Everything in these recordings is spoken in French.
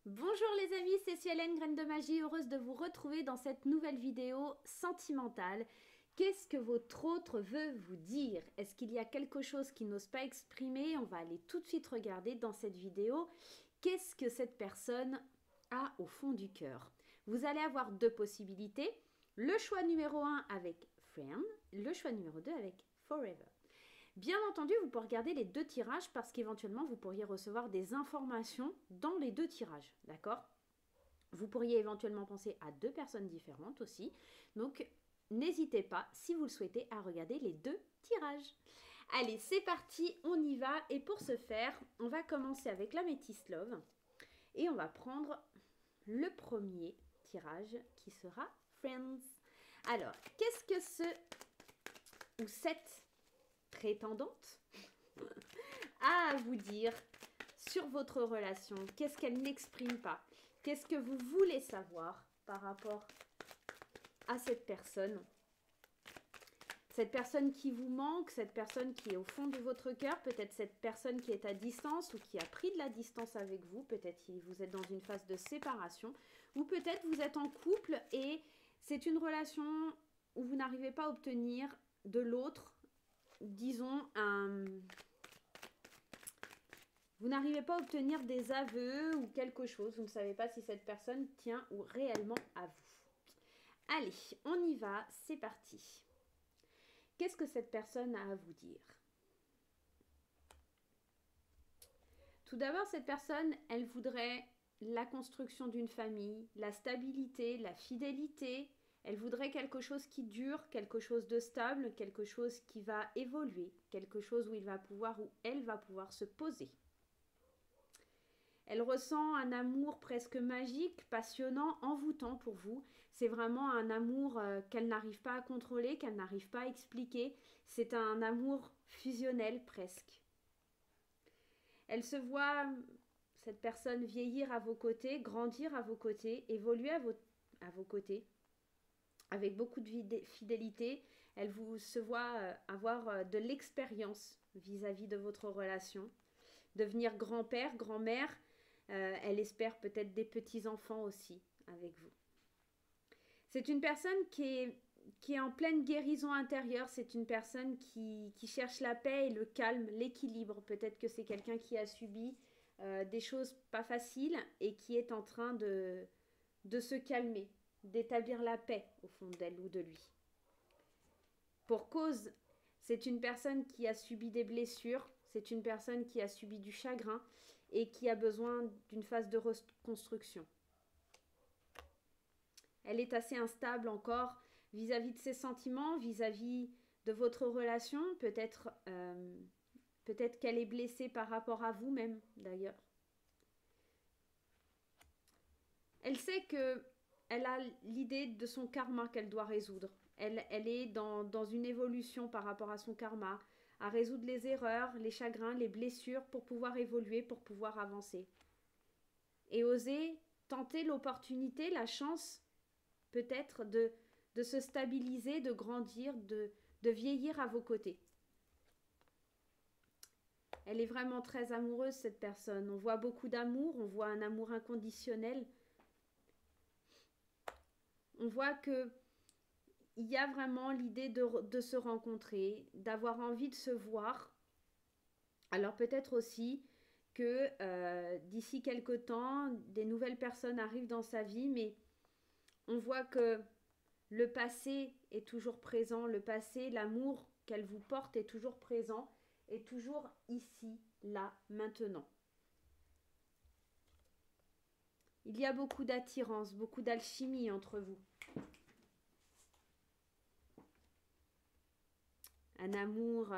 Bonjour les amis, c'est Cielène, Graine de Magie, heureuse de vous retrouver dans cette nouvelle vidéo sentimentale. Qu'est-ce que votre autre veut vous dire? Est-ce qu'il y a quelque chose qu'il n'ose pas exprimer? On va aller tout de suite regarder dans cette vidéo. Qu'est-ce que cette personne a au fond du cœur? Vous allez avoir deux possibilités. Le choix numéro 1 avec Friend, le choix numéro 2 avec Forever. Bien entendu, vous pouvez regarder les deux tirages parce qu'éventuellement, vous pourriez recevoir des informations dans les deux tirages, d'accord? Vous pourriez éventuellement penser à deux personnes différentes aussi. Donc, n'hésitez pas, si vous le souhaitez, à regarder les deux tirages. Allez, c'est parti, on y va. Et pour ce faire, on va commencer avec l'Amethyst Love. Et on va prendre le premier tirage qui sera Friends. Alors, qu'est-ce que ce ou cette prétendante a à vous dire sur votre relation? Qu'est-ce qu'elle n'exprime pas? Qu'est-ce que vous voulez savoir par rapport à cette personne? Cette personne qui vous manque, cette personne qui est au fond de votre cœur, peut-être cette personne qui est à distance ou qui a pris de la distance avec vous, peut-être que vous êtes dans une phase de séparation, ou peut-être vous êtes en couple et c'est une relation où vous n'arrivez pas à obtenir de l'autre, disons, vous n'arrivez pas à obtenir des aveux ou quelque chose. Vous ne savez pas si cette personne tient ou réellement à vous. Allez, on y va, c'est parti. Qu'est-ce que cette personne a à vous dire? Tout d'abord, cette personne, elle voudrait la construction d'une famille, la stabilité, la fidélité. Elle voudrait quelque chose qui dure, quelque chose de stable, quelque chose qui va évoluer, quelque chose où il va pouvoir, où elle va pouvoir se poser. Elle ressent un amour presque magique, passionnant, envoûtant pour vous. C'est vraiment un amour qu'elle n'arrive pas à contrôler, qu'elle n'arrive pas à expliquer. C'est un amour fusionnel presque. Elle se voit, cette personne, vieillir à vos côtés, grandir à vos côtés, évoluer à vos côtés, avec beaucoup de fidélité. Elle vous se voit avoir de l'expérience vis-à-vis de votre relation. Devenir grand-père, grand-mère. Elle espère peut-être des petits-enfants aussi avec vous. C'est une personne qui est en pleine guérison intérieure. C'est une personne qui cherche la paix et le calme, l'équilibre. Peut-être que c'est quelqu'un qui a subi des choses pas faciles et qui est en train de se calmer, d'établir la paix au fond d'elle ou de lui. Pour cause, c'est une personne qui a subi des blessures, c'est une personne qui a subi du chagrin et qui a besoin d'une phase de reconstruction. Elle est assez instable encore vis-à-vis de ses sentiments, vis-à-vis de votre relation. Peut-être qu'elle est blessée par rapport à vous-même, d'ailleurs. Elle sait qu'elle a l'idée de son karma qu'elle doit résoudre. Elle est dans une évolution par rapport à son karma, à résoudre les erreurs, les chagrins, les blessures pour pouvoir évoluer, pour pouvoir avancer. Et oser tenter l'opportunité, la chance peut-être de se stabiliser, de grandir, de vieillir à vos côtés. Elle est vraiment très amoureuse, cette personne. On voit beaucoup d'amour, on voit un amour inconditionnel. On voit que il y a vraiment l'idée de se rencontrer, d'avoir envie de se voir. Alors peut-être aussi que d'ici quelque temps, des nouvelles personnes arrivent dans sa vie, mais on voit que le passé est toujours présent, le passé, l'amour qu'elle vous porte est toujours présent, est toujours ici, là, maintenant. Il y a beaucoup d'attirance, beaucoup d'alchimie entre vous. Un amour,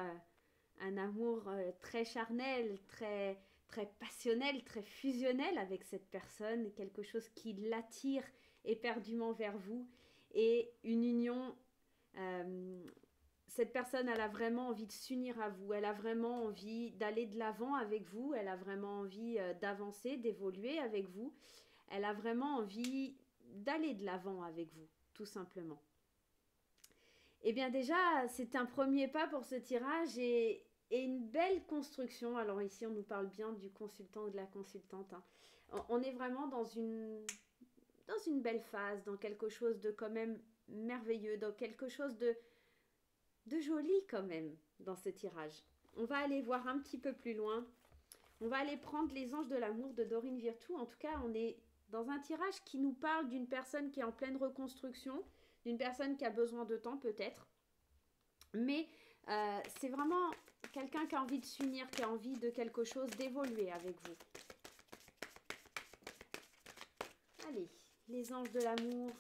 très charnel, très, très passionnel, très fusionnel avec cette personne, quelque chose qui l'attire éperdument vers vous et une union. Cette personne, elle a vraiment envie de s'unir à vous, elle a vraiment envie d'aller de l'avant avec vous, elle a vraiment envie d'avancer, d'évoluer avec vous, elle a vraiment envie d'aller de l'avant avec vous, tout simplement. Eh bien déjà, c'est un premier pas pour ce tirage et une belle construction. Alors ici, on nous parle bien du consultant ou de la consultante. Hein. On est vraiment dans une belle phase, dans quelque chose de quand même merveilleux, dans quelque chose de joli quand même dans ce tirage. On va aller voir un petit peu plus loin. On va aller prendre les anges de l'amour de Dorine Virtue. En tout cas, on est dans un tirage qui nous parle d'une personne qui est en pleine reconstruction, d'une personne qui a besoin de temps peut-être. Mais c'est vraiment quelqu'un qui a envie de s'unir, qui a envie de quelque chose, d'évoluer avec vous. Allez, les anges de l'amour.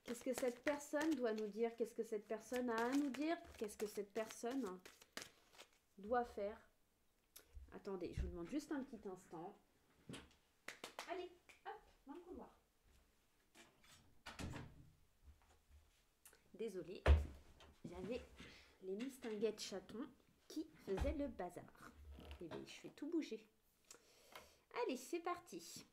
Qu'est-ce que cette personne doit nous dire? Qu'est-ce que cette personne a à nous dire? Qu'est-ce que cette personne doit faire? Attendez, je vous demande juste un petit instant. Allez, hop, dans le couloir. Désolée, j'avais les mistinguettes chatons qui faisaient le bazar. Et bien, je fais tout bouger. Allez, c'est parti.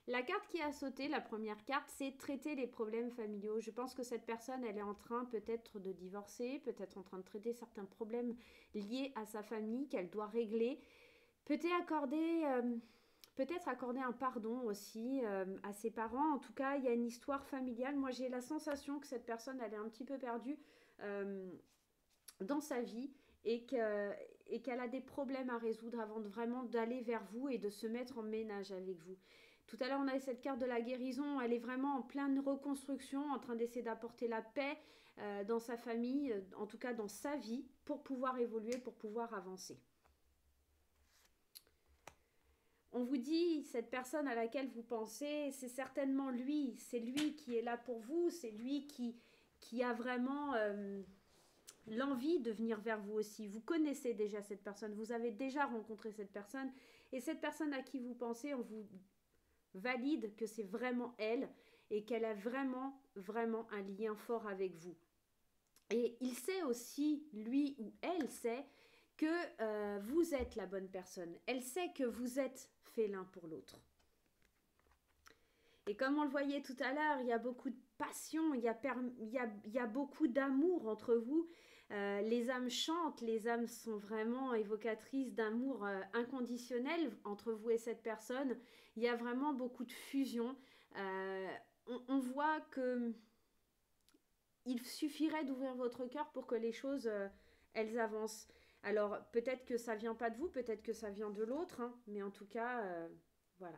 La carte qui a sauté, la première carte, c'est traiter les problèmes familiaux. Je pense que cette personne, elle est en train peut-être de divorcer, peut-être en train de traiter certains problèmes liés à sa famille qu'elle doit régler. Peut-être accorder un pardon aussi à ses parents. En tout cas, il y a une histoire familiale. Moi, j'ai la sensation que cette personne, elle est un petit peu perdue dans sa vie et qu'elle a des problèmes à résoudre avant de vraiment d'aller vers vous et de se mettre en ménage avec vous. Tout à l'heure, on avait cette carte de la guérison. Elle est vraiment en pleine reconstruction, en train d'essayer d'apporter la paix dans sa famille, en tout cas dans sa vie, pour pouvoir évoluer, pour pouvoir avancer. On vous dit, cette personne à laquelle vous pensez, c'est certainement lui. C'est lui qui est là pour vous. C'est lui qui a vraiment l'envie de venir vers vous aussi. Vous connaissez déjà cette personne. Vous avez déjà rencontré cette personne. Et cette personne à qui vous pensez, on vous valide que c'est vraiment elle et qu'elle a vraiment, vraiment un lien fort avec vous. Et il sait aussi, lui ou elle sait, que vous êtes la bonne personne. Elle sait que vous êtes fait l'un pour l'autre. Et comme on le voyait tout à l'heure, il y a beaucoup de passion, il y a beaucoup d'amour entre vous. Les âmes chantent, les âmes sont vraiment évocatrices d'amour inconditionnel entre vous et cette personne. Il y a vraiment beaucoup de fusion. On voit que il suffirait d'ouvrir votre cœur pour que les choses, elles avancent. Alors, peut-être que ça vient pas de vous, peut-être que ça vient de l'autre, hein, mais en tout cas, voilà.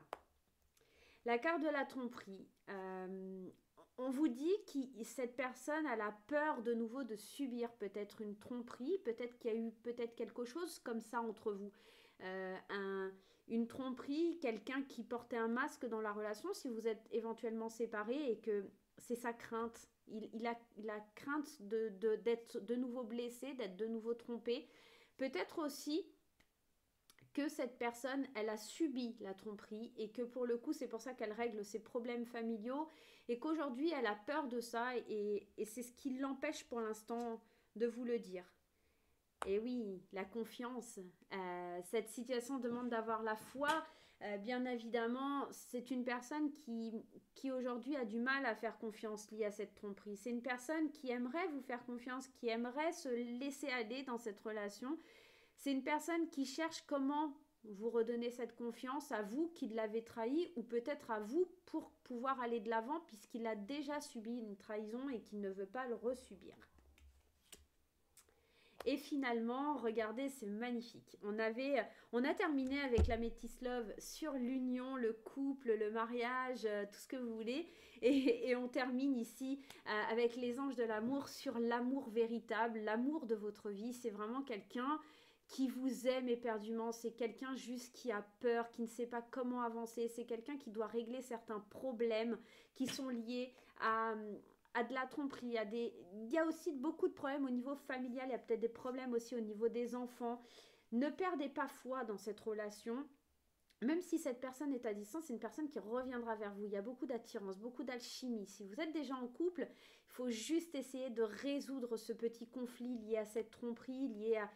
La carte de la tromperie. On vous dit que cette personne, elle a peur de nouveau de subir peut-être une tromperie, peut-être qu'il y a eu peut-être quelque chose comme ça entre vous. Une tromperie, quelqu'un qui portait un masque dans la relation, si vous êtes éventuellement séparés et que c'est sa crainte. Il a crainte d'être de nouveau blessé, d'être de nouveau trompé. Peut-être aussi que cette personne, elle a subi la tromperie et que pour le coup, c'est pour ça qu'elle règle ses problèmes familiaux et qu'aujourd'hui, elle a peur de ça et c'est ce qui l'empêche pour l'instant de vous le dire. Et oui, la confiance. Cette situation demande d'avoir la foi. Bien évidemment, c'est une personne qui aujourd'hui a du mal à faire confiance liée à cette tromperie. C'est une personne qui aimerait vous faire confiance, qui aimerait se laisser aller dans cette relation. C'est une personne qui cherche comment vous redonner cette confiance à vous qui l'avez trahi ou peut-être à vous pour pouvoir aller de l'avant puisqu'il a déjà subi une trahison et qu'il ne veut pas le resubir. Et finalement, regardez, c'est magnifique. On a terminé avec la Métis Love sur l'union, le couple, le mariage, tout ce que vous voulez. Et on termine ici avec les anges de l'amour sur l'amour véritable, l'amour de votre vie. C'est vraiment quelqu'un qui vous aime éperdument. C'est quelqu'un juste qui a peur, qui ne sait pas comment avancer. C'est quelqu'un qui doit régler certains problèmes qui sont liés à de la tromperie, il y a aussi beaucoup de problèmes au niveau familial, il y a peut-être des problèmes aussi au niveau des enfants. Ne perdez pas foi dans cette relation. Même si cette personne est à distance, c'est une personne qui reviendra vers vous. Il y a beaucoup d'attirance, beaucoup d'alchimie. Si vous êtes déjà en couple, il faut juste essayer de résoudre ce petit conflit lié à cette tromperie, lié à...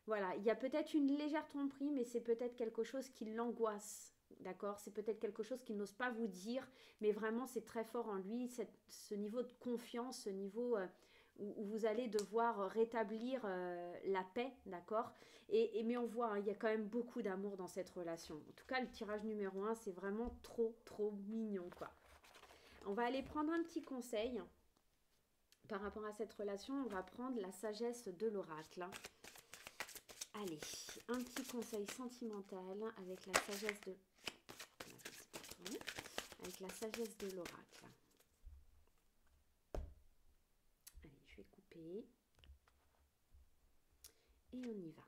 Voilà, il y a peut-être une légère tromperie, mais c'est peut-être quelque chose qui l'angoisse. D'accord, c'est peut-être quelque chose qu'il n'ose pas vous dire, mais vraiment c'est très fort en lui, ce niveau de confiance, ce niveau où vous allez devoir rétablir la paix, d'accord? Mais on voit, hein, il y a quand même beaucoup d'amour dans cette relation. En tout cas, le tirage numéro 1, c'est vraiment trop, trop mignon, quoi. On va aller prendre un petit conseil par rapport à cette relation. On va prendre la sagesse de l'oracle. Allez, un petit conseil sentimental avec la sagesse de... Avec la sagesse de l'oracle. Allez, je vais couper. Et on y va.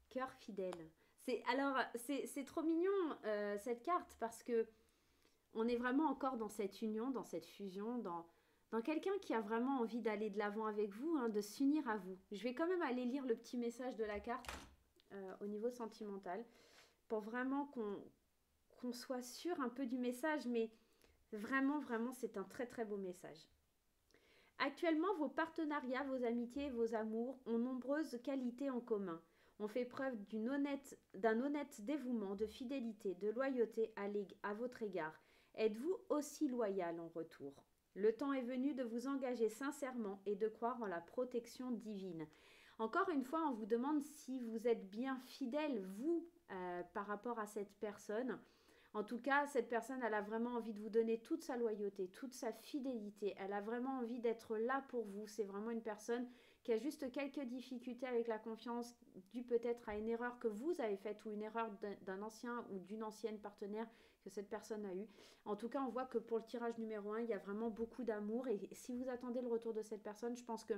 Cœur fidèle. C'est trop mignon cette carte parce que on est vraiment encore dans cette union, dans cette fusion, dans quelqu'un qui a vraiment envie d'aller de l'avant avec vous, hein, de s'unir à vous. Je vais quand même aller lire le petit message de la carte au niveau sentimental pour vraiment qu'on soit sûr un peu du message, mais vraiment, vraiment, c'est un très, très beau message. Actuellement, vos partenariats, vos amitiés, vos amours ont nombreuses qualités en commun. On fait preuve d'un honnête dévouement, de fidélité, de loyauté à votre égard. Êtes-vous aussi loyal en retour? Le temps est venu de vous engager sincèrement et de croire en la protection divine. Encore une fois, on vous demande si vous êtes bien fidèle, vous, par rapport à cette personne. En tout cas, cette personne, elle a vraiment envie de vous donner toute sa loyauté, toute sa fidélité. Elle a vraiment envie d'être là pour vous. C'est vraiment une personne qui a juste quelques difficultés avec la confiance, due peut-être à une erreur que vous avez faite ou une erreur d'un ancien ou d'une ancienne partenaire que cette personne a eu. En tout cas, on voit que pour le tirage numéro 1, il y a vraiment beaucoup d'amour. Et si vous attendez le retour de cette personne, je pense que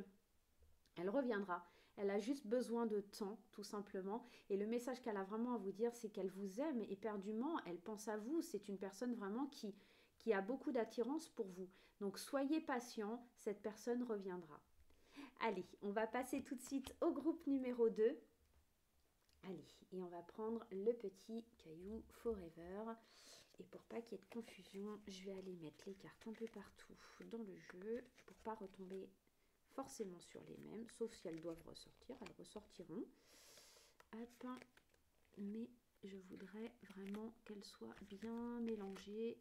elle reviendra. Elle a juste besoin de temps, tout simplement. Et le message qu'elle a vraiment à vous dire, c'est qu'elle vous aime éperdument. Elle pense à vous. C'est une personne vraiment qui a beaucoup d'attirance pour vous. Donc, soyez patient. Cette personne reviendra. Allez, on va passer tout de suite au groupe numéro 2. Allez, et on va prendre le petit caillou Forever. Et pour pas qu'il y ait de confusion, je vais aller mettre les cartes un peu partout dans le jeu pour pas retomber forcément sur les mêmes, sauf si elles doivent ressortir, elles ressortiront. Hop, mais je voudrais vraiment qu'elles soient bien mélangées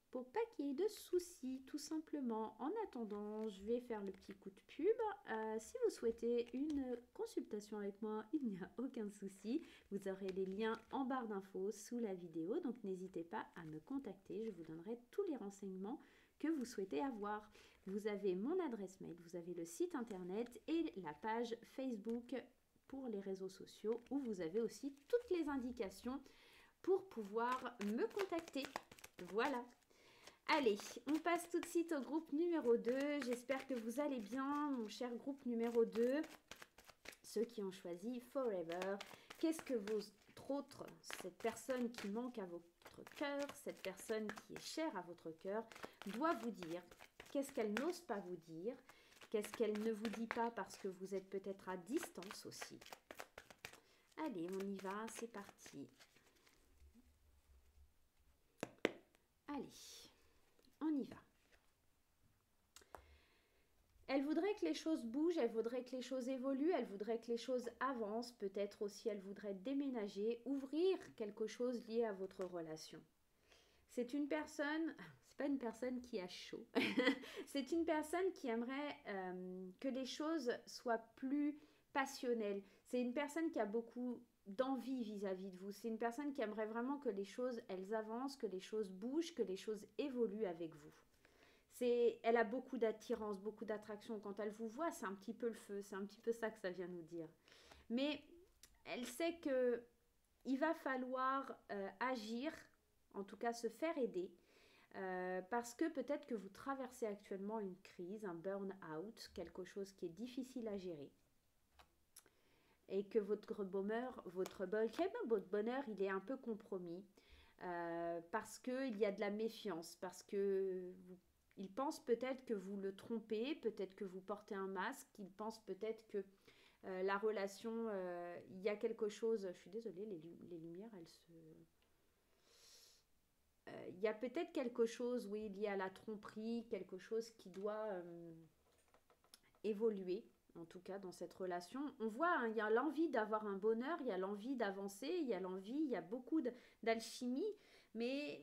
pour pas qu'il y ait de soucis, tout simplement. En attendant, je vais faire le petit coup de pub. Si vous souhaitez une consultation avec moi, il n'y a aucun souci. Vous aurez les liens en barre d'infos sous la vidéo, donc n'hésitez pas à me contacter. Je vous donnerai tous les renseignements que vous souhaitez avoir. Vous avez mon adresse mail, vous avez le site internet et la page Facebook pour les réseaux sociaux où vous avez aussi toutes les indications pour pouvoir me contacter. Voilà. Allez, on passe tout de suite au groupe numéro 2. J'espère que vous allez bien, mon cher groupe numéro 2. Ceux qui ont choisi Forever. Qu'est-ce que votre autre, cette personne qui manque à votre cœur, cette personne qui est chère à votre cœur, doit vous dire? Qu'est-ce qu'elle n'ose pas vous dire? Qu'est-ce qu'elle ne vous dit pas parce que vous êtes peut-être à distance aussi? Allez, on y va, c'est parti. Allez, on y va. Elle voudrait que les choses bougent, elle voudrait que les choses évoluent, elle voudrait que les choses avancent. Peut-être aussi elle voudrait déménager, ouvrir quelque chose lié à votre relation. C'est une personne, c'est pas une personne qui a chaud. C'est une personne qui aimerait que les choses soient plus passionnelles. C'est une personne qui a beaucoup d'envie vis-à-vis de vous. C'est une personne qui aimerait vraiment que les choses, elles avancent, que les choses bougent, que les choses évoluent avec vous. Elle a beaucoup d'attirance, beaucoup d'attraction. Quand elle vous voit, c'est un petit peu le feu. C'est un petit peu ça que ça vient nous dire. Mais elle sait que il va falloir agir, en tout cas se faire aider, parce que peut-être que vous traversez actuellement une crise, un burn-out, quelque chose qui est difficile à gérer. Et que votre bonheur, il est un peu compromis, parce qu'il y a de la méfiance, parce que il pense peut-être que vous le trompez, peut-être que vous portez un masque, il pense peut-être que la relation, il y a quelque chose, je suis désolée, les lumières, elles se... il y a peut-être quelque chose, oui, lié à la tromperie, quelque chose qui doit évoluer, en tout cas dans cette relation. On voit, hein, il y a l'envie d'avoir un bonheur, il y a l'envie d'avancer, il y a l'envie, il y a beaucoup d'alchimie, mais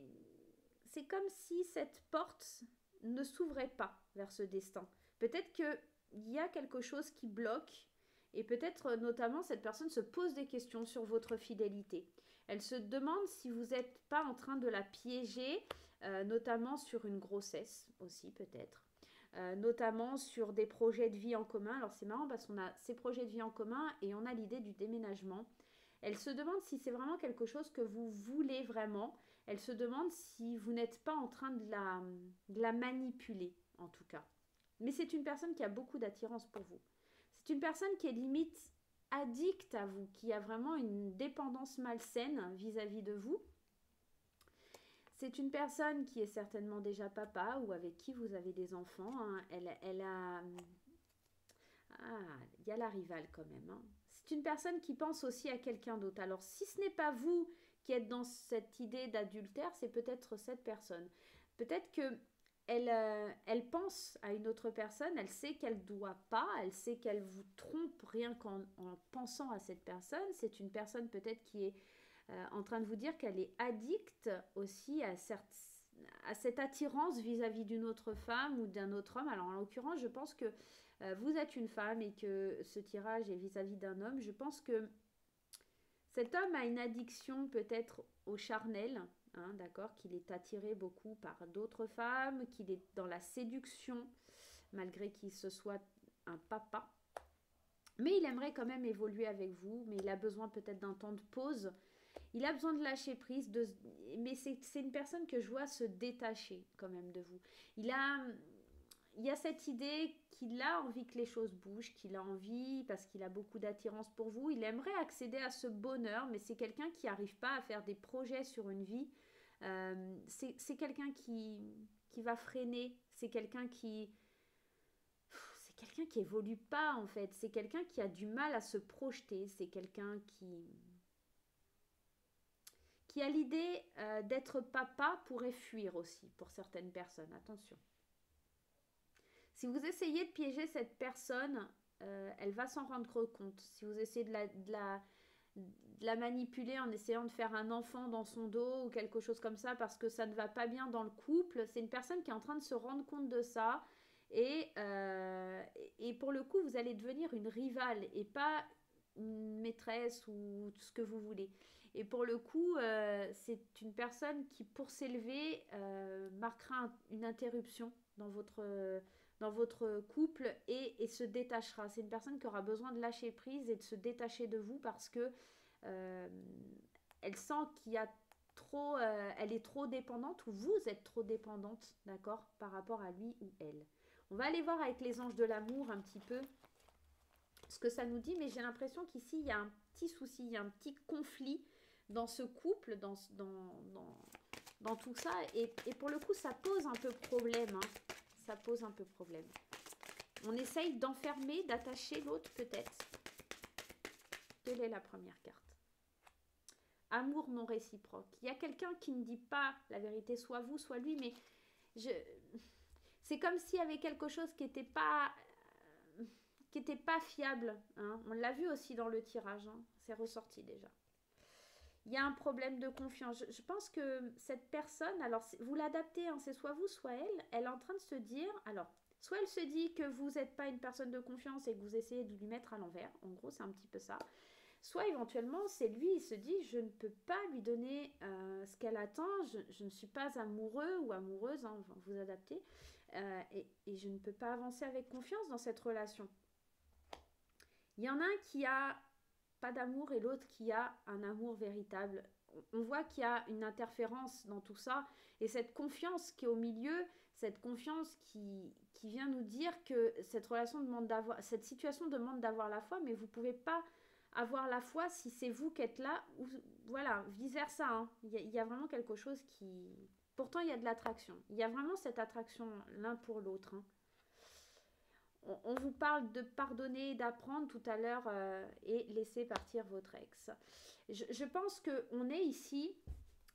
c'est comme si cette porte ne s'ouvrait pas vers ce destin. Peut-être qu'il y a quelque chose qui bloque et peut-être notamment cette personne se pose des questions sur votre fidélité. Elle se demande si vous n'êtes pas en train de la piéger, notamment sur une grossesse aussi peut-être. Notamment sur des projets de vie en commun. Alors c'est marrant parce qu'on a ces projets de vie en commun et on a l'idée du déménagement. Elle se demande si c'est vraiment quelque chose que vous voulez vraiment. Elle se demande si vous n'êtes pas en train de la manipuler, en tout cas. Mais c'est une personne qui a beaucoup d'attirance pour vous. C'est une personne qui est limite addict à vous, qui a vraiment une dépendance malsaine vis-à-vis de vous. C'est une personne qui est certainement déjà papa ou avec qui vous avez des enfants. Hein. Elle a... Ah, il y a la rivale quand même. Hein. C'est une personne qui pense aussi à quelqu'un d'autre. Alors, si ce n'est pas vous qui êtes dans cette idée d'adultère, c'est peut-être cette personne. Peut-être que elle pense à une autre personne, elle sait qu'elle ne doit pas, elle sait qu'elle vous trompe rien qu'en pensant à cette personne. C'est une personne peut-être qui est en train de vous dire qu'elle est addicte aussi à cette attirance vis-à-vis d'une autre femme ou d'un autre homme. Alors en l'occurrence, je pense que vous êtes une femme et que ce tirage est vis-à-vis d'un homme. Je pense que cet homme a une addiction peut-être au charnel, hein, d'accord, qu'il est attiré beaucoup par d'autres femmes, qu'il est dans la séduction, malgré qu'il se soit un papa. Mais il aimerait quand même évoluer avec vous, mais il a besoin peut-être d'un temps de pause. Il a besoin de lâcher prise, mais c'est une personne que je vois se détacher quand même de vous. Il y a cette idée qu'il a envie que les choses bougent, qu'il a envie, parce qu'il a beaucoup d'attirance pour vous, il aimerait accéder à ce bonheur, mais c'est quelqu'un qui n'arrive pas à faire des projets sur une vie. C'est quelqu'un qui va freiner, c'est quelqu'un qui évolue pas en fait, c'est quelqu'un qui a du mal à se projeter, c'est quelqu'un qui a l'idée d'être papa pourrait fuir aussi pour certaines personnes, attention. Si vous essayez de piéger cette personne, elle va s'en rendre compte. Si vous essayez de la manipuler en essayant de faire un enfant dans son dos ou quelque chose comme ça parce que ça ne va pas bien dans le couple, c'est une personne qui est en train de se rendre compte de ça. Et pour le coup, vous allez devenir une rivale et pas une maîtresse ou ce que vous voulez. Et pour le coup, c'est une personne qui, pour s'élever, marquera une interruption dans votre couple et se détachera. C'est une personne qui aura besoin de lâcher prise et de se détacher de vous parce que elle sent qu'il y a trop, elle est trop dépendante ou vous êtes trop dépendante, d'accord, par rapport à lui ou elle. On va aller voir avec les anges de l'amour un petit peu ce que ça nous dit, mais j'ai l'impression qu'ici, il y a un petit souci, il y a un petit conflit dans ce couple, dans tout ça. Et pour le coup, ça pose un peu problème. Hein. Ça pose un peu problème. On essaye d'enfermer, d'attacher l'autre peut-être. Quelle est la première carte? Amour non réciproque. Il y a quelqu'un qui ne dit pas la vérité, soit vous, soit lui, mais c'est comme s'il y avait quelque chose qui n'était pas fiable. Hein. On l'a vu aussi dans le tirage, hein. C'est ressorti déjà. Il y a un problème de confiance. Je pense que cette personne, alors vous l'adaptez, hein, c'est soit vous, soit elle est en train de se dire, alors, soit elle se dit que vous n'êtes pas une personne de confiance et que vous essayez de lui mettre à l'envers, en gros c'est un petit peu ça, soit éventuellement c'est lui, il se dit, je ne peux pas lui donner ce qu'elle attend, je ne suis pas amoureux ou amoureuse, hein, vous adaptez, et je ne peux pas avancer avec confiance dans cette relation. Il y en a un qui a pas d'amour et l'autre qui a un amour véritable. On voit qu'il y a une interférence dans tout ça et cette confiance qui est au milieu, cette confiance qui vient nous dire que cette situation demande d'avoir la foi, mais vous ne pouvez pas avoir la foi si c'est vous qui êtes là, ou voilà, vice versa. Hein. Il y a vraiment quelque chose qui... Pourtant, il y a de l'attraction. Il y a vraiment cette attraction l'un pour l'autre. Hein. On vous parle de pardonner, d'apprendre tout à l'heure et laisser partir votre ex. Je pense qu'on est ici,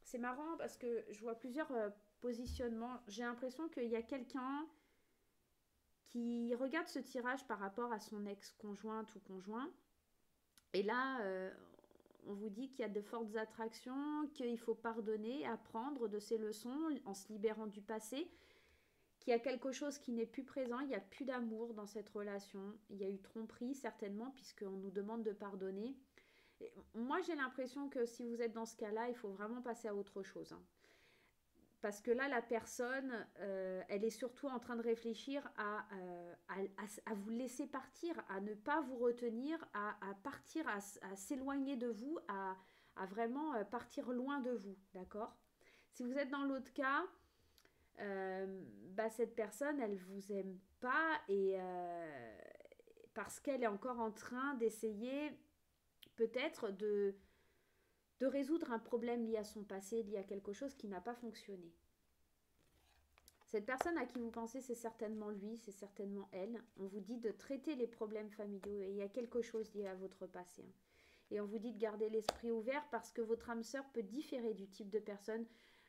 c'est marrant parce que je vois plusieurs positionnements. J'ai l'impression qu'il y a quelqu'un qui regarde ce tirage par rapport à son ex-conjointe ou conjoint. Et là, on vous dit qu'il y a de fortes attractions, qu'il faut pardonner, apprendre de ses leçons en se libérant du passé. qu'il y a quelque chose qui n'est plus présent, il n'y a plus d'amour dans cette relation, il y a eu tromperie certainement, puisqu'on nous demande de pardonner. Et moi, j'ai l'impression que si vous êtes dans ce cas-là, il faut vraiment passer à autre chose, hein. Parce que là, la personne, elle est surtout en train de réfléchir à vous laisser partir, à ne pas vous retenir, à partir, à s'éloigner de vous, à vraiment partir loin de vous, d'accord? Si vous êtes dans l'autre cas, bah, cette personne, elle vous aime pas et parce qu'elle est encore en train d'essayer peut-être de résoudre un problème lié à son passé, lié à quelque chose qui n'a pas fonctionné. Cette personne à qui vous pensez, c'est certainement lui, c'est certainement elle. On vous dit de traiter les problèmes familiaux et il y a quelque chose lié à votre passé, hein. Et on vous dit de garder l'esprit ouvert parce que votre âme sœur peut différer du type de personne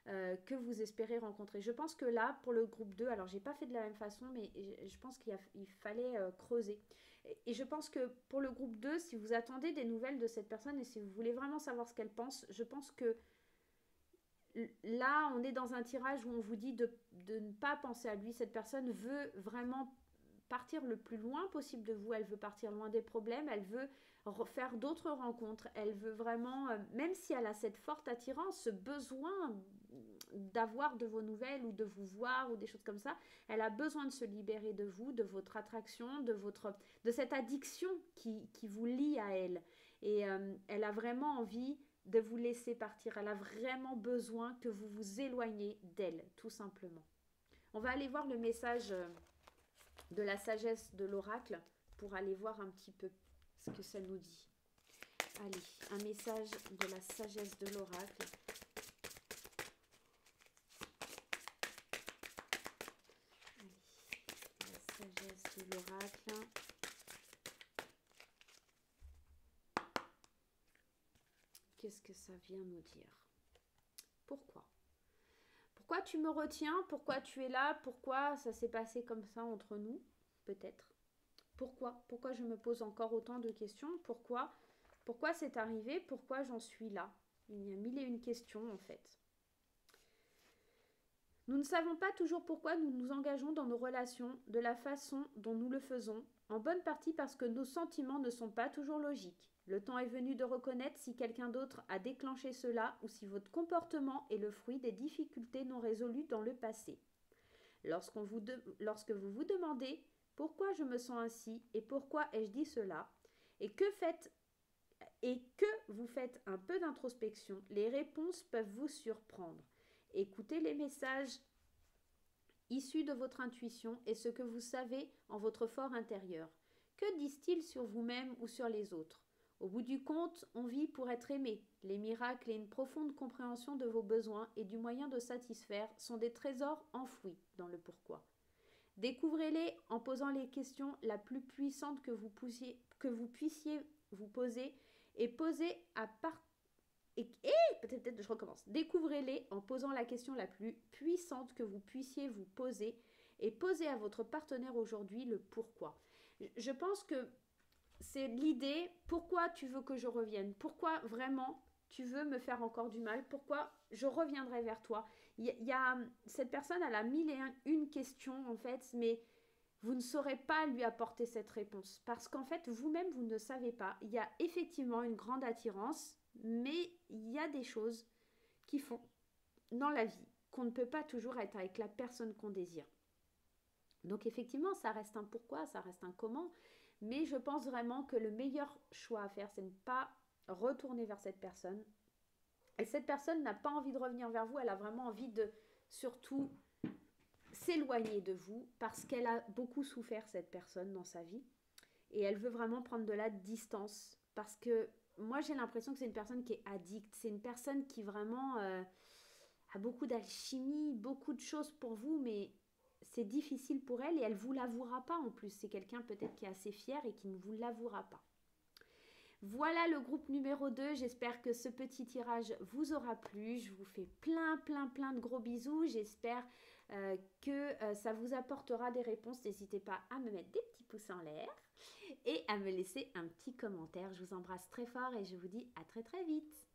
que vous espérez rencontrer. Je pense que là, pour le groupe 2, alors j'ai pas fait de la même façon, mais je pense qu'il fallait creuser. Et je pense que pour le groupe 2, si vous attendez des nouvelles de cette personne et si vous voulez vraiment savoir ce qu'elle pense, je pense que là, on est dans un tirage où on vous dit de ne pas penser à lui. Cette personne veut vraiment partir le plus loin possible de vous. Elle veut partir loin des problèmes. Elle veut faire d'autres rencontres. Elle veut vraiment, même si elle a cette forte attirance, ce besoin d'avoir de vos nouvelles ou de vous voir ou des choses comme ça, elle a besoin de se libérer de vous, de votre attraction, de cette addiction qui vous lie à elle. Et elle a vraiment envie de vous laisser partir. Elle a vraiment besoin que vous vous éloigniez d'elle, tout simplement. On va aller voir le message de la sagesse de l'oracle pour aller voir un petit peu ce que ça nous dit. Allez, un message de la sagesse de l'oracle. Allez, la sagesse de l'oracle. Qu'est-ce que ça vient nous dire? Pourquoi? Pourquoi tu me retiens? Pourquoi tu es là? Pourquoi ça s'est passé comme ça entre nous? Peut-être. Pourquoi? Pourquoi je me pose encore autant de questions? Pourquoi c'est arrivé? Pourquoi j'en suis là? Il y a mille et une questions en fait. Nous ne savons pas toujours pourquoi nous nous engageons dans nos relations de la façon dont nous le faisons, en bonne partie parce que nos sentiments ne sont pas toujours logiques. Le temps est venu de reconnaître si quelqu'un d'autre a déclenché cela ou si votre comportement est le fruit des difficultés non résolues dans le passé. Lorsque vous vous demandez pourquoi je me sens ainsi et pourquoi ai-je dit cela, et que vous faites un peu d'introspection, les réponses peuvent vous surprendre. Écoutez les messages issus de votre intuition et ce que vous savez en votre fort intérieur. Que disent-ils sur vous-même ou sur les autres? Au bout du compte, on vit pour être aimé. Les miracles et une profonde compréhension de vos besoins et du moyen de satisfaire sont des trésors enfouis dans le pourquoi. Découvrez-les en posant les questions la plus puissante que vous puissiez vous poser et posez à part... peut-être je recommence. Découvrez-les en posant la question la plus puissante que vous puissiez vous poser et posez à votre partenaire aujourd'hui le pourquoi. Je pense que c'est l'idée, pourquoi tu veux que je revienne? Pourquoi vraiment tu veux me faire encore du mal? Pourquoi je reviendrai vers toi? Cette personne, elle a mille et une questions en fait, mais vous ne saurez pas lui apporter cette réponse. Parce qu'en fait, vous-même, vous ne savez pas. Il y a effectivement une grande attirance, mais il y a des choses qui font dans la vie qu'on ne peut pas toujours être avec la personne qu'on désire. Donc effectivement, ça reste un pourquoi, ça reste un comment, mais je pense vraiment que le meilleur choix à faire, c'est de ne pas retourner vers cette personne. Et cette personne n'a pas envie de revenir vers vous, elle a vraiment envie de surtout s'éloigner de vous parce qu'elle a beaucoup souffert, cette personne, dans sa vie. Et elle veut vraiment prendre de la distance parce que moi, j'ai l'impression que c'est une personne qui est addicte. C'est une personne qui vraiment a beaucoup d'alchimie, beaucoup de choses pour vous, mais c'est difficile pour elle et elle ne vous l'avouera pas en plus. C'est quelqu'un peut-être qui est assez fier et qui ne vous l'avouera pas. Voilà le groupe numéro 2. J'espère que ce petit tirage vous aura plu. Je vous fais plein de gros bisous. J'espère que ça vous apportera des réponses. N'hésitez pas à me mettre des petits pouces en l'air et à me laisser un petit commentaire. Je vous embrasse très fort et je vous dis à très vite.